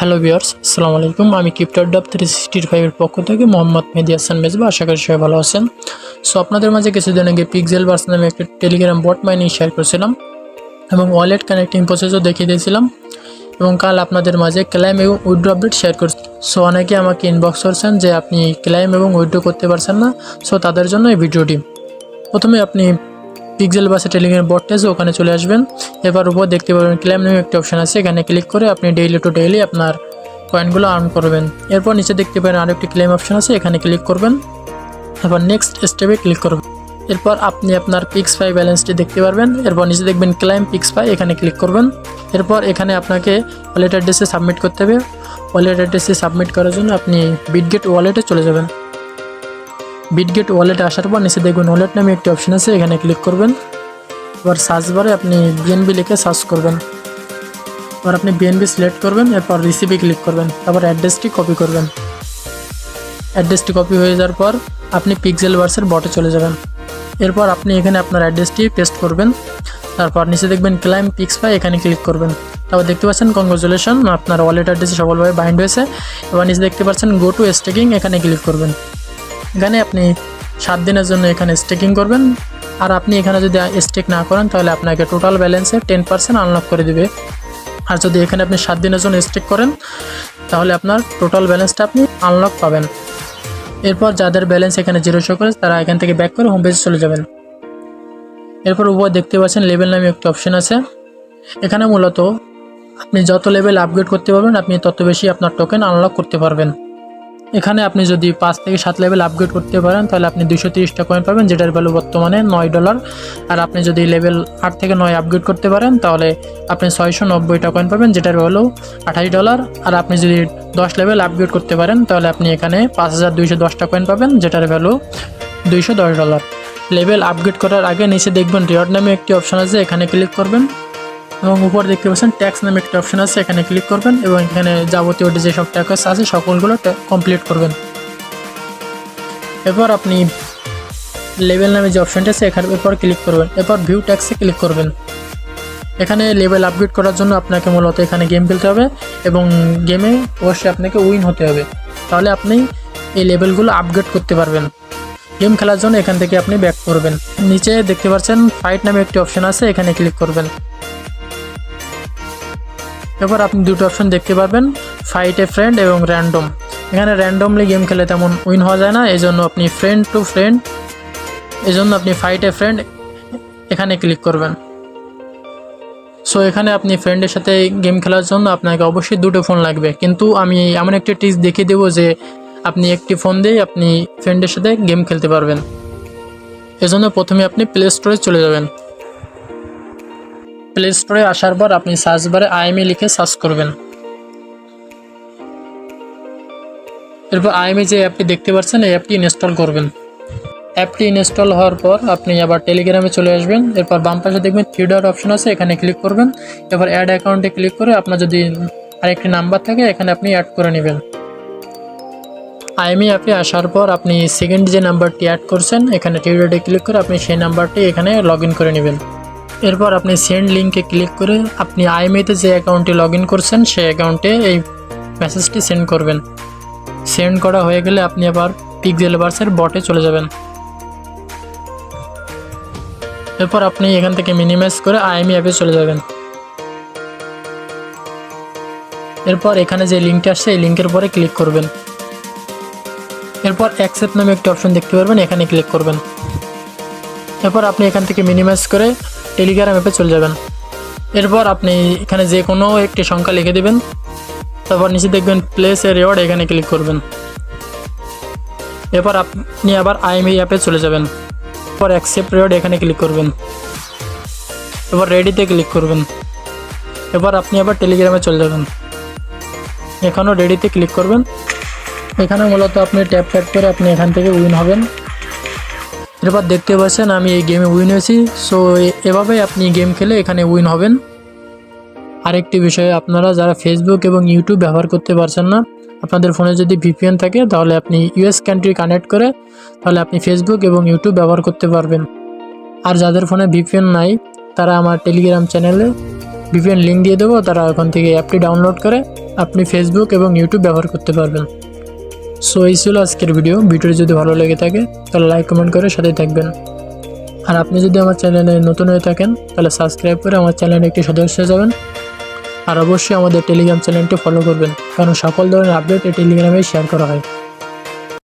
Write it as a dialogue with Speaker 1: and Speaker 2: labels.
Speaker 1: Hello viewers, আসসালামু আলাইকুম। আমি ক্রিপ্টোডাব 365 এর পক্ষ থেকে মোহাম্মদ মেহেদী হাসান মেজবা। আশা করি সবাই ভালো আছেন। সো আপনাদের মাঝে কিছুদিন আগে পিক্সেল বার্স নামে একটা টেলিগ্রাম বট মাইনিং শেয়ার করেছিলাম এবং ওয়ালেট কানেক্টিং প্রসেসও দেখিয়ে দিয়েছিলাম এবং কাল আপনাদের মাঝে ক্লাইম এবং উইথড্র আপডেট শেয়ার করছি। সো অনেকে আমাকে ইনবক্স করছেন যে আপনি ক্লাইম এবং উইথড্র করতে পারছেন না। সো তাদের জন্য এই ভিডিওটি। প্রথমে আপনি পিক্সেল বাসে টেলিগ্রাম বটটা আছে ওখানে চলে আসবেন। এবার উপর দেখতে পাবেন ক্লেম নামে একটা অপশন আছে, এখানে ক্লিক করে আপনি ডেইলি টু ডেইলি আপনার কয়েনগুলো আর্ন করবেন। এরপর নিচে দেখতে পাবেন আরেকটি ক্লেম অপশন আছে, এখানে ক্লিক করবেন। এবার নেক্সট স্টেপে ক্লিক করবেন। এরপর আপনি আপনার পিক্সফাই ব্যালেন্সটি দেখতে পারবেন। এরপর নিচে দেখবেন ক্লাইম পিক্সফাই, এখানে ক্লিক করবেন। এরপর এখানে আপনাকে ওয়ালেট অ্যাড্রেসে সাবমিট করতে হবে। ওয়ালেট অ্যাড্রেসে সাবমিট করার জন্য আপনি বিটগেট ওয়ালেটে চলে যাবেন। বিটগেট ওয়ালেটে আসার পর নিচে দেখবেন ওয়ালেট নামে একটি অপশন আছে, এখানে ক্লিক করবেন। এবার সার্চ বারে আপনি বিএনবি লিখে সার্চ করবেন। এবার আপনি বিএনবি সিলেক্ট করবেন, এরপর রিসিভে ক্লিক করবেন। তারপর অ্যাড্রেসটি কপি করবেন। অ্যাড্রেসটি কপি হয়ে যাওয়ার পর আপনি পিক্সেল বার্সের বটে চলে যাবেন। এরপর আপনি এখানে আপনার অ্যাড্রেসটি পেস্ট করবেন। তারপর নিচে দেখবেন ক্লাইম পিক্সফাই, এখানে ক্লিক করবেন। তারপর দেখতে পাচ্ছেন কংগ্রাচুলেশন, আপনার ওয়ালেট অ্যাড্রেসে সফলভাবে বাইন্ড হয়েছে। এবার নিচে দেখতে পাচ্ছেন গো টু স্টেকিং, এখানে ক্লিক করবেন। এখানে আপনি 7 দিনের জন্য এখানে স্টেকিং করবেন। আর আপনি এখানে যদি স্টেক না করেন তাহলে আপনাকে টোটাল ব্যালেন্সে 10% আনলক করে দিবে। আর যদি এখানে আপনি 7 দিনের জন্য স্টেক করেন তাহলে আপনার টোটাল ব্যালেন্সটা আপনি আনলক পাবেন। এরপর যাদের ব্যালেন্স এখানে 0 শো করে তারা এখান থেকে ব্যাক করে হোম পেজে চলে যাবেন। এরপর উপর দেখতে পাচ্ছেন লেভেল নামে একটা অপশন আছে, এখানে মূলত আপনি যত লেভেল আপগ্রেড করতে পারবেন আপনি তত বেশি আপনার টোকেন আনলক করতে পারবেন। এখানে আপনি যদি 5 থেকে 7 লেভেল আপগ্রেড করতে পারেন তাহলে আপনি 230টা কয়েন পাবেন, যেটার ভ্যালু বর্তমানে $9। আর আপনি যদি লেভেল 8 থেকে 9 আপগ্রেড করতে পারেন তাহলে আপনি 690টা কয়েন পাবেন, যেটার ভ্যালু $28। আর আপনি যদি 10 লেভেল আপগ্রেড করতে পারেন তাহলে আপনি এখানে 5210টা কয়েন পাবেন, যেটার ভ্যালু $210। লেভেল আপগ্রেড করার আগে নিচে দেখবেন রিওয়ার্ড নামে একটি অপশন আছে, এখানে ক্লিক করবেন এবং উপর দেখতে পাচ্ছেন ট্যাক্স নামে একটা অপশন আছে, এখানে ক্লিক করবেন এবং এখানে যাবতীয় যেসব ট্যাক্স আছে সকলগুলো কমপ্লিট করবেন। এরপর আপনি লেভেল নামে যে অপশনটা আছে এরপর ক্লিক করবেন। এরপর ভিউ ট্যাক্সে ক্লিক করবেন। এখানে লেভেল আপগ্রেড করার জন্য আপনাকে মূলত এখানে গেম খেলতে হবে এবং গেমে অবশ্যই আপনাকে উইন হতে হবে, তাহলে আপনি এই লেভেলগুলো আপগ্রেড করতে পারবেন। গেম খেলার জন্য এখান থেকে আপনি ব্যাক করবেন। নিচে দেখতে পাচ্ছেন ফাইট নামে একটি অপশন আছে, এখানে ক্লিক করবেন। এরপর আপনি দুটো অপশন দেখতে পারবেন, ফাইট এ ফ্রেন্ড এবং র্যান্ডম। এখানে র্যান্ডমলি গেম খেলে তেমন উইন হওয়া যায় না, এই জন্য আপনি ফ্রেন্ড টু ফ্রেন্ড, এই জন্য আপনি ফাইট এ ফ্রেন্ড এখানে ক্লিক করবেন। সো এখানে আপনি ফ্রেন্ডের সাথে গেম খেলার জন্য আপনাকে অবশ্যই দুটো ফোন লাগবে, কিন্তু আমি এমন একটি টিপস দেখিয়ে দেবো যে আপনি একটি ফোন দিয়েই আপনি ফ্রেন্ডের সাথে গেম খেলতে পারবেন। এজন্য প্রথমে আপনি প্লে স্টোরে চলে যাবেন। প্লে স্টোরে আসার পর আপনি সার্চ বারে আইএমই লিখে সার্চ করবেন। এরপর আইএমই যে অ্যাপটি দেখতে পাচ্ছেন এই অ্যাপটি ইনস্টল করবেন। অ্যাপটি ইনস্টল হওয়ার পর আপনি আবার টেলিগ্রামে চলে আসবেন। এরপর বাম পাশে দেখবেন 3 ডট অপশন আছে, এখানে ক্লিক করবেন। এবার অ্যাড অ্যাকাউন্টে ক্লিক করে আপনার যদি আরেকটি নাম্বার থাকে এখানে আপনি অ্যাড করে নেবেন। আইএমই অ্যাপে আসার পর আপনি সেকেন্ড যে নাম্বারটি অ্যাড করছেন এখানে 3 ডটে ক্লিক করে আপনি সেই নাম্বারটি এখানে লগ ইন করে নেবেন। এরপর আপনি সেন্ড লিঙ্কে ক্লিক করে আপনি আইএমইতে যে অ্যাকাউন্টে লগ ইন করছেন সেই অ্যাকাউন্টে এই মেসেজটি সেন্ড করবেন। সেন্ড করা হয়ে গেলে আপনি আবার পিক্সেল বার্সের বটে চলে যাবেন। এরপর আপনি এখান থেকে মিনিমাইজ করে আইএমই অ্যাপে চলে যাবেন। এরপর এখানে যে লিঙ্কটা আসছে এই লিঙ্কের পরে ক্লিক করবেন। এরপর অ্যাকসেপ্ট নামে একটি অপশন দেখতে পারবেন, এখানে ক্লিক করবেন। এরপর আপনি এখান থেকে মিনিমাইজ করে টেলিগ্রাম অ্যাপে চলে যাবেন। এরপর আপনি এখানে যে কোনো একটি সংখ্যা লিখে দেবেন। তারপর নিচে দেখবেন প্লেস এ রিওয়ার্ড, এখানে ক্লিক করবেন। এরপর আপনি আবার আইএমই অ্যাপে চলে যাবেন। এরপর অ্যাকসেপ্ট রিওয়ার্ড, এখানে ক্লিক করবেন। এবার রেডিতে ক্লিক করবেন। এবার আপনি আবার টেলিগ্রামে চলে যাবেন। এখানেও রেডিতে ক্লিক করবেন। এখানে মূলত আপনি ট্যাপ করে আপনি এখান থেকে উইন হবেন। এরপর দেখতে পাচ্ছেন আমি এই গেমে উইন হয়েছি। সো এভাবেই আপনি গেম খেলে এখানে উইন হবেন। আরেকটি বিষয়, আপনারা যারা ফেসবুক এবং ইউটিউব ব্যবহার করতে পারছেন না, আপনাদের ফোনে যদি ভিপিএন থাকে তাহলে আপনি ইউএস কান্ট্রি কানেক্ট করে তাহলে আপনি ফেসবুক এবং ইউটিউব ব্যবহার করতে পারবেন। আর যাদের ফোনে ভিপিএন নাই তারা আমার টেলিগ্রাম চ্যানেলে ভিপিএন লিঙ্ক দিয়ে দেবো, তারা ওখান থেকে অ্যাপটি ডাউনলোড করে আপনি ফেসবুক এবং ইউটিউব ব্যবহার করতে পারবেন। সো এই ছিল আজকের ভিডিওটি যদি ভালো লেগে থাকে তাহলে লাইক কমেন্ট করে সাথে থাকবেন। আর আপনি যদি আমার চ্যানেলে নতুন হয়ে থাকেন তাহলে সাবস্ক্রাইব করে আমার চ্যানেলে একটি সদস্য হয়ে যাবেন। আর অবশ্যই আমাদের টেলিগ্রাম চ্যানেলটি ফলো করবেন, কারণ সকল ধরনের আপডেট এই টেলিগ্রামে শেয়ার করা হয়।